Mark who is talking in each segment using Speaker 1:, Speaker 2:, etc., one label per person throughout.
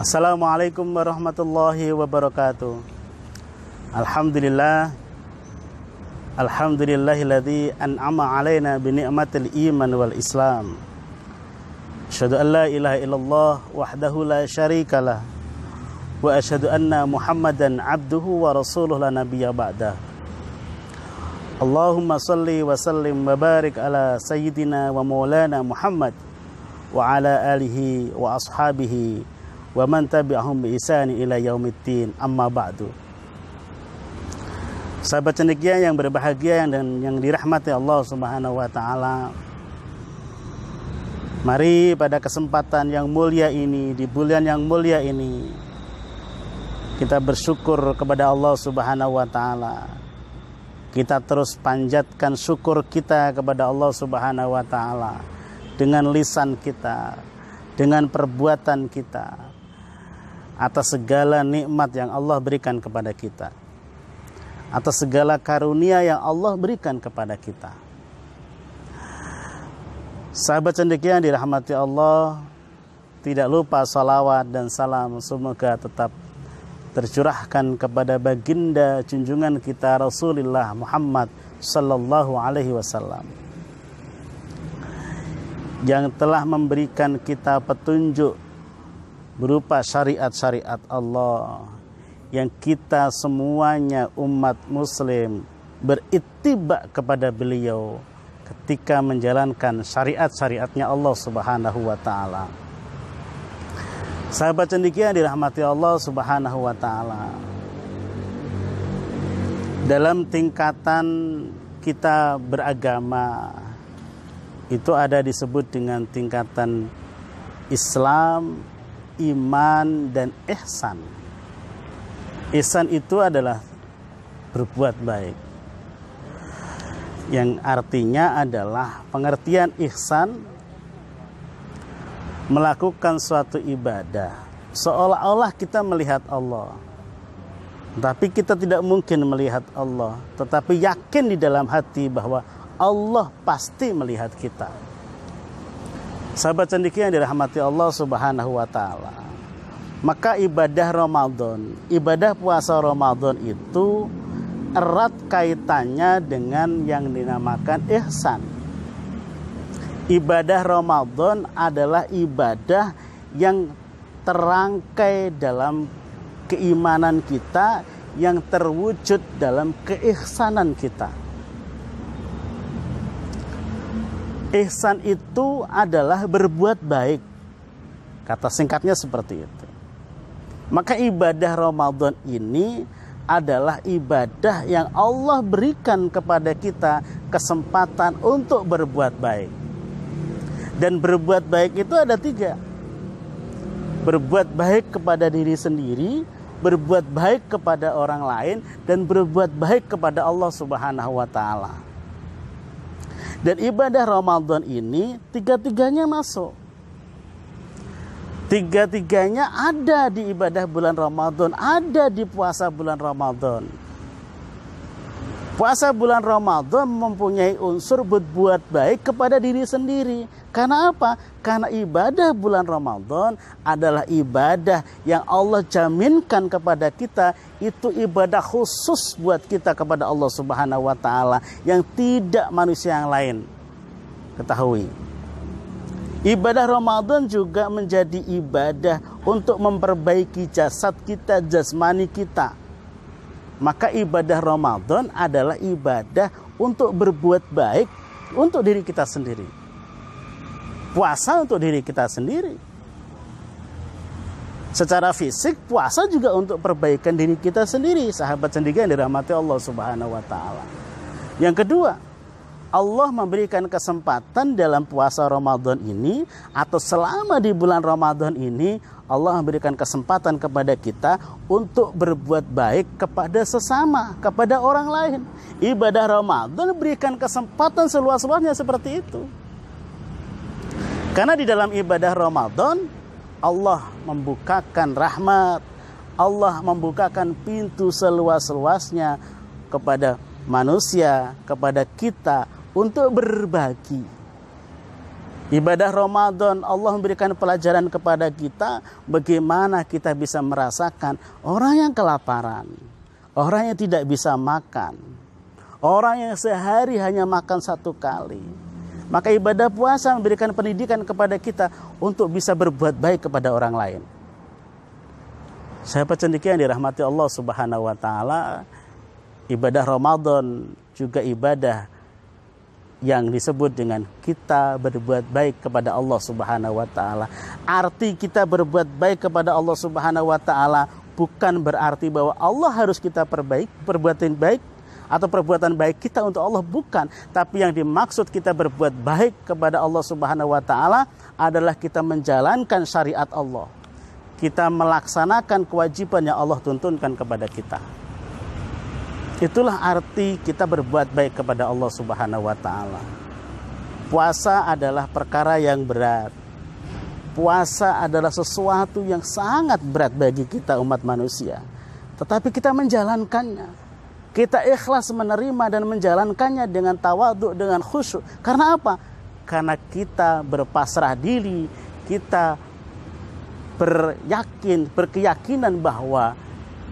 Speaker 1: Assalamualaikum warahmatullahi wabarakatuh. Alhamdulillah. Alhamdulillahilladzi an'ama alaina bi ni'matil iman wal islam. Asyhadu an la ilaha illallah wahdahu la syarikalah wa asyhadu anna Muhammadan abduhu wa rasuluhu la nabiyya ba'dah. Allahumma salli wa sallim wa barik ala sayyidina wa maulana Muhammad wa ala alihi wa ashabihi wa man tabi'ahum bi ihsani ila yaumiddin, amma ba'du. Sahabat cendekia yang berbahagia dan yang dirahmati Allah Subhanahu wa taala, mari pada kesempatan yang mulia ini, di bulan yang mulia ini, kita bersyukur kepada Allah Subhanahu wa taala. Kita terus panjatkan syukur kita kepada Allah Subhanahu wa taala dengan lisan kita, dengan perbuatan kita, atas segala nikmat yang Allah berikan kepada kita, atas segala karunia yang Allah berikan kepada kita. Sahabat cendekia yang dirahmati Allah, tidak lupa salawat dan salam semoga tetap tercurahkan kepada baginda junjungan kita Rasulullah Muhammad sallallahu alaihi wasallam, yang telah memberikan kita petunjuk berupa syariat-syariat Allah, yang kita semuanya umat muslim berittiba kepada beliau ketika menjalankan syariat-syariatnya Allah Subhanahu wa taala. Sahabat cendekia dirahmati Allah Subhanahu wa taala, dalam tingkatan kita beragama itu ada disebut dengan tingkatan Islam, iman, dan ihsan. Ihsan itu adalah berbuat baik, yang artinya adalah pengertian ihsan, melakukan suatu ibadah seolah-olah kita melihat Allah, tapi kita tidak mungkin melihat Allah, tetapi yakin di dalam hati bahwa Allah pasti melihat kita. Sahabat cendekia yang dirahmati Allah Subhanahu wa taala, maka ibadah Ramadan, ibadah puasa Ramadan itu erat kaitannya dengan yang dinamakan ihsan. Ibadah Ramadan adalah ibadah yang terangkai dalam keimanan kita, yang terwujud dalam keihsanan kita. Ihsan itu adalah berbuat baik, kata singkatnya seperti itu. Maka ibadah Ramadan ini adalah ibadah yang Allah berikan kepada kita kesempatan untuk berbuat baik. Dan berbuat baik itu ada 3. Berbuat baik kepada diri sendiri, berbuat baik kepada orang lain, dan berbuat baik kepada Allah Subhanahu wa taala. Dan ibadah Ramadan ini 3-tiganya masuk. 3-tiganya ada di ibadah bulan Ramadan, ada di puasa bulan Ramadan. Puasa bulan Ramadan mempunyai unsur berbuat baik kepada diri sendiri. Karena apa? Karena ibadah bulan Ramadan adalah ibadah yang Allah jaminkan kepada kita, itu ibadah khusus buat kita kepada Allah Subhanahu wa taala, yang tidak manusia yang lain ketahui. Ibadah Ramadan juga menjadi ibadah untuk memperbaiki jasad kita, jasmani kita. Maka ibadah Ramadan adalah ibadah untuk berbuat baik untuk diri kita sendiri. Puasa untuk diri kita sendiri. Secara fisik, puasa juga untuk perbaikan diri kita sendiri, sahabat cendekia yang dirahmati Allah Subhanahu wa taala. Yang kedua, Allah memberikan kesempatan dalam puasa Ramadan ini, atau selama di bulan Ramadan ini, Allah memberikan kesempatan kepada kita untuk berbuat baik kepada sesama, kepada orang lain. Ibadah Ramadan berikan kesempatan seluas-luasnya seperti itu. Karena di dalam ibadah Ramadan, Allah membukakan rahmat, Allah membukakan pintu seluas-luasnya kepada manusia, kepada kita untuk berbagi. Ibadah Ramadan, Allah memberikan pelajaran kepada kita bagaimana kita bisa merasakan orang yang kelaparan, orang yang tidak bisa makan, orang yang sehari hanya makan 1 kali. Maka ibadah puasa memberikan pendidikan kepada kita untuk bisa berbuat baik kepada orang lain. Sahabat cendekia yang dirahmati Allah Subhanahu wa taala, ibadah Ramadan juga ibadah yang disebut dengan kita berbuat baik kepada Allah Subhanahu wa taala. Arti kita berbuat baik kepada Allah Subhanahu wa taala bukan berarti bahwa Allah harus kita perbuatan baik atau perbuatan baik kita untuk Allah, bukan. Tapi yang dimaksud kita berbuat baik kepada Allah Subhanahu wa taala adalah kita menjalankan syariat Allah. Kita melaksanakan kewajiban yang Allah tuntunkan kepada kita. Itulah arti kita berbuat baik kepada Allah Subhanahu wa taala. Puasa adalah perkara yang berat. Puasa adalah sesuatu yang sangat berat bagi kita umat manusia. Tetapi kita menjalankannya. Kita ikhlas menerima dan menjalankannya dengan tawadhu, dengan khusyuk. Karena apa? Karena kita berpasrah diri, kita berkeyakinan bahwa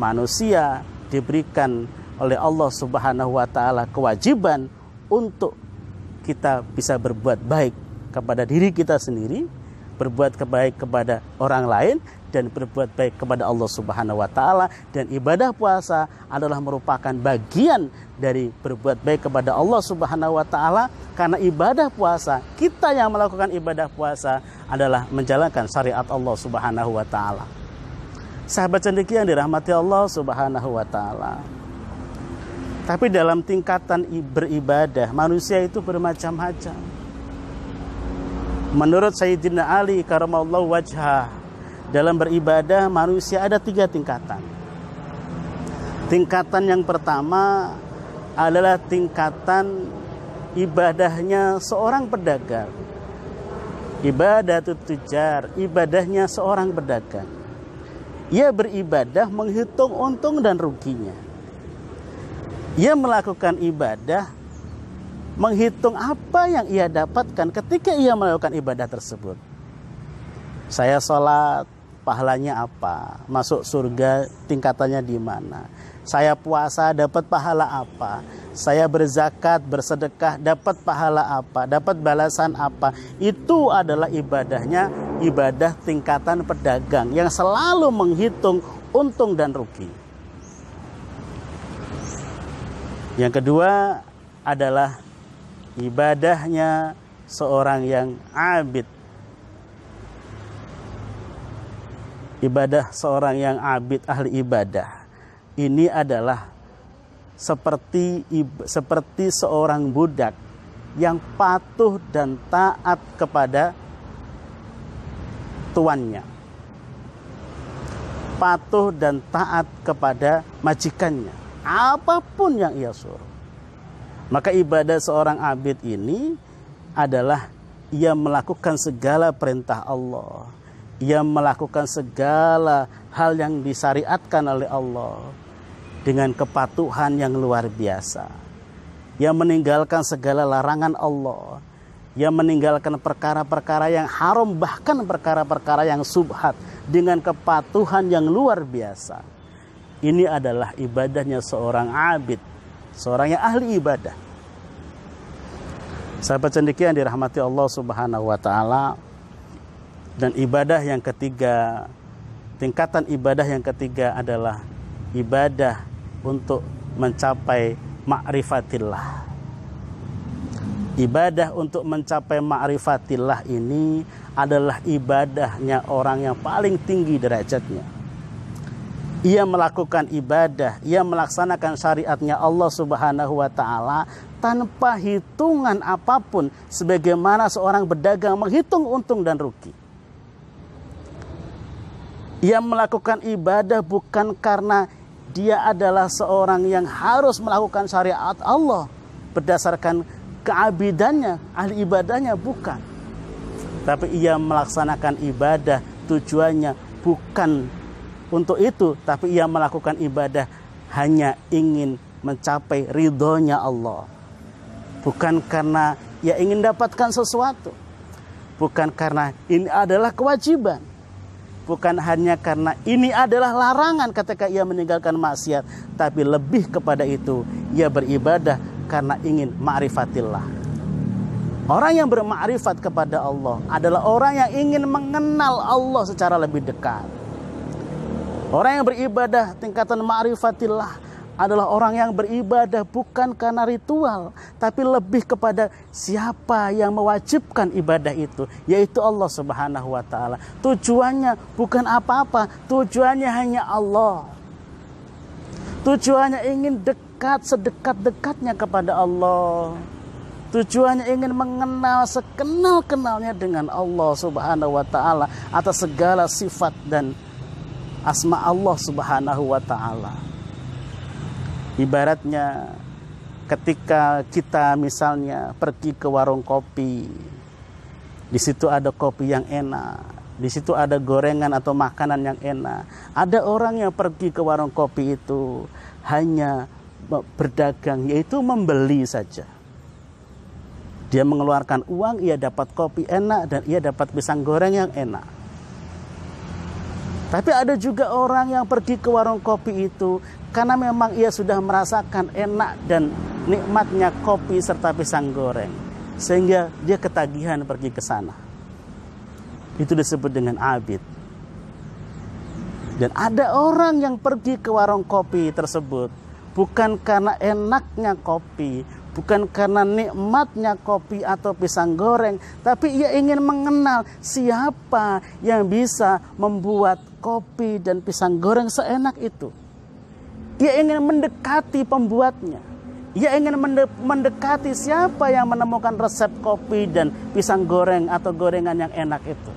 Speaker 1: manusia diberikan oleh Allah Subhanahu wa taala kewajiban untuk kita bisa berbuat baik kepada diri kita sendiri, berbuat baik kepada orang lain, dan berbuat baik kepada Allah Subhanahu wa taala. Dan ibadah puasa adalah merupakan bagian dari berbuat baik kepada Allah Subhanahu wa taala, karena ibadah puasa, kita yang melakukan ibadah puasa adalah menjalankan syariat Allah Subhanahu wa taala. Sahabat cendekia yang dirahmati Allah Subhanahu wa taala. Tapi dalam tingkatan beribadah, manusia itu bermacam-macam. Menurut Sayyidina Ali karamallahu wajhah, dalam beribadah manusia ada 3 tingkatan. Tingkatan yang pertama adalah tingkatan ibadahnya seorang pedagang. Ibadatut tujar, ibadahnya seorang pedagang. Ia beribadah menghitung untung dan ruginya. Ia melakukan ibadah menghitung apa yang ia dapatkan ketika ia melakukan ibadah tersebut. Saya sholat, pahalanya apa? Masuk surga, tingkatannya di mana? Saya puasa, dapat pahala apa? Saya berzakat, bersedekah, dapat pahala apa? Dapat balasan apa? Itu adalah ibadahnya, ibadah tingkatan pedagang yang selalu menghitung untung dan rugi. Yang kedua adalah ibadahnya seorang yang abid. Ibadah seorang yang abid, ahli ibadah. Ini adalah seperti seorang budak yang patuh dan taat kepada tuannya. Patuh dan taat kepada majikannya. Apapun yang ia suruh. Maka ibadah seorang abid ini adalah ia melakukan segala perintah Allah. Ia melakukan segala hal yang disyariatkan oleh Allah dengan kepatuhan yang luar biasa. Ia meninggalkan segala larangan Allah. Ia meninggalkan perkara-perkara yang haram, bahkan perkara-perkara yang subhat, dengan kepatuhan yang luar biasa. Ini adalah ibadahnya seorang abid, seorang yang ahli ibadah. Sahabat cendekia yang dirahmati Allah Subhanahu wa taala. Dan ibadah yang ketiga, tingkatan ibadah yang ketiga adalah ibadah untuk mencapai ma'rifatillah. Ibadah untuk mencapai ma'rifatillah ini adalah ibadahnya orang yang paling tinggi derajatnya. Ia melakukan ibadah, ia melaksanakan syariatnya Allah Subhanahu wa taala tanpa hitungan apapun, sebagaimana seorang pedagang menghitung untung dan rugi. Ia melakukan ibadah bukan karena dia adalah seorang yang harus melakukan syariat Allah berdasarkan keabidannya, ahli ibadahnya, bukan. Tapi ia melaksanakan ibadah tujuannya bukan untuk itu, tapi ia melakukan ibadah hanya ingin mencapai ridhonya Allah. Bukan karena ia ingin dapatkan sesuatu. bukan karena ini adalah kewajiban, bukan hanya karena ini adalah larangan ketika ia meninggalkan maksiat, tapi lebih kepada itu, ia beribadah karena ingin ma'rifatillah. Orang yang bermakrifat kepada Allah adalah orang yang ingin mengenal Allah secara lebih dekat. Orang yang beribadah tingkatan ma'rifatillah adalah orang yang beribadah bukan karena ritual, tapi lebih kepada siapa yang mewajibkan ibadah itu, yaitu Allah Subhanahu wa Ta'ala. Tujuannya bukan apa-apa, tujuannya hanya Allah. Tujuannya ingin dekat, sedekat-dekatnya kepada Allah. Tujuannya ingin mengenal sekenal-kenalnya dengan Allah Subhanahu wa Ta'ala atas segala sifat dan asma Allah Subhanahu wa Ta'ala. Ibaratnya ketika kita misalnya pergi ke warung kopi, di situ ada kopi yang enak, di situ ada gorengan atau makanan yang enak. Ada orang yang pergi ke warung kopi itu hanya berdagang, yaitu membeli saja. Dia mengeluarkan uang, ia dapat kopi enak dan ia dapat pisang goreng yang enak. Tapi ada juga orang yang pergi ke warung kopi itu karena memang ia sudah merasakan enak dan nikmatnya kopi serta pisang goreng, sehingga dia ketagihan pergi ke sana. Itu disebut dengan abid. Dan ada orang yang pergi ke warung kopi tersebut bukan karena enaknya kopi, bukan karena nikmatnya kopi atau pisang goreng, tapi ia ingin mengenal siapa yang bisa membuat kopi dan pisang goreng seenak itu. Ia ingin mendekati pembuatnya. Ia ingin mendekati siapa yang menemukan resep kopi dan pisang goreng atau gorengan yang enak itu.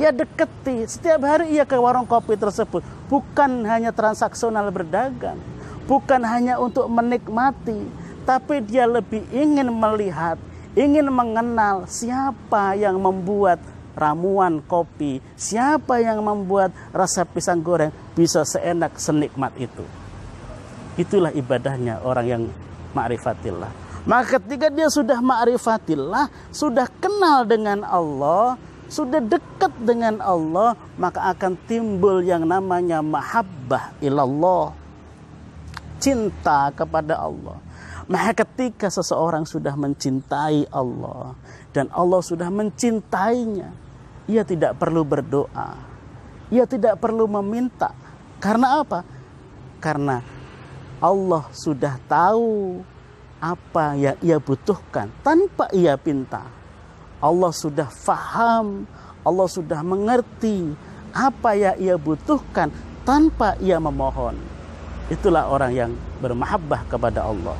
Speaker 1: Ia deketi. Setiap hari ia ke warung kopi tersebut. Bukan hanya transaksional berdagang. Bukan hanya untuk menikmati. Tapi dia lebih ingin melihat, ingin mengenal siapa yang membuat ramuan kopi. Siapa yang membuat resep pisang goreng bisa seenak, senikmat itu. Itulah ibadahnya orang yang ma'rifatillah. Maka ketika dia sudah ma'rifatillah, sudah kenal dengan Allah, sudah dekat dengan Allah, maka akan timbul yang namanya mahabbah ilallah, cinta kepada Allah. Maka ketika seseorang sudah mencintai Allah dan Allah sudah mencintainya, ia tidak perlu berdoa, ia tidak perlu meminta. Karena apa? Karena Allah sudah tahu apa yang ia butuhkan tanpa ia pinta. Allah sudah faham, Allah sudah mengerti apa yang ia butuhkan tanpa ia memohon. Itulah orang yang bermahabbah kepada Allah.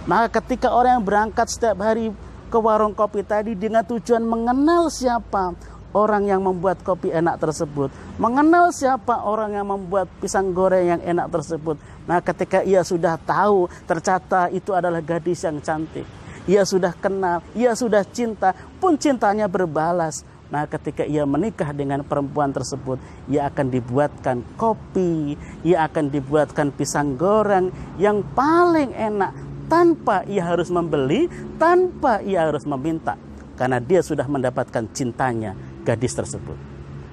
Speaker 1: Maka ketika orang yang berangkat setiap hari ke warung kopi tadi dengan tujuan mengenal siapa orang yang membuat kopi enak tersebut, mengenal siapa orang yang membuat pisang goreng yang enak tersebut. Nah, ketika ia sudah tahu, ternyata itu adalah gadis yang cantik, ia sudah kenal, ia sudah cinta, pun cintanya berbalas. Nah, ketika ia menikah dengan perempuan tersebut, ia akan dibuatkan kopi, ia akan dibuatkan pisang goreng yang paling enak, tanpa ia harus membeli, tanpa ia harus meminta, karena dia sudah mendapatkan cintanya gadis tersebut.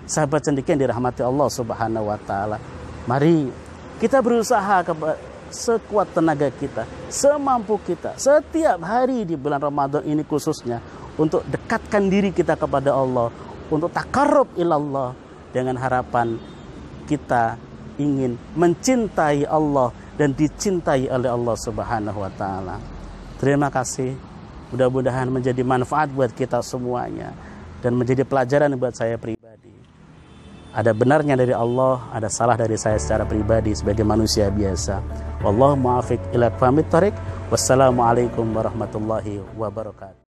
Speaker 1: Sahabat cendekian dirahmati Allah Subhanahu wa Ta'ala, mari kita berusaha sekuat tenaga kita, semampu kita, setiap hari di bulan Ramadan ini khususnya, untuk dekatkan diri kita kepada Allah, untuk takarrub ilallah, dengan harapan kita ingin mencintai Allah dan dicintai oleh Allah Subhanahu wa Ta'ala. Terima kasih. Mudah-mudahan menjadi manfaat buat kita semuanya dan menjadi pelajaran buat saya pribadi. Ada benarnya dari Allah, ada salah dari saya secara pribadi sebagai manusia biasa. Wallahu muwaffiq ila aqwamit thoriq. Wassalamualaikum warahmatullahi wabarakatuh.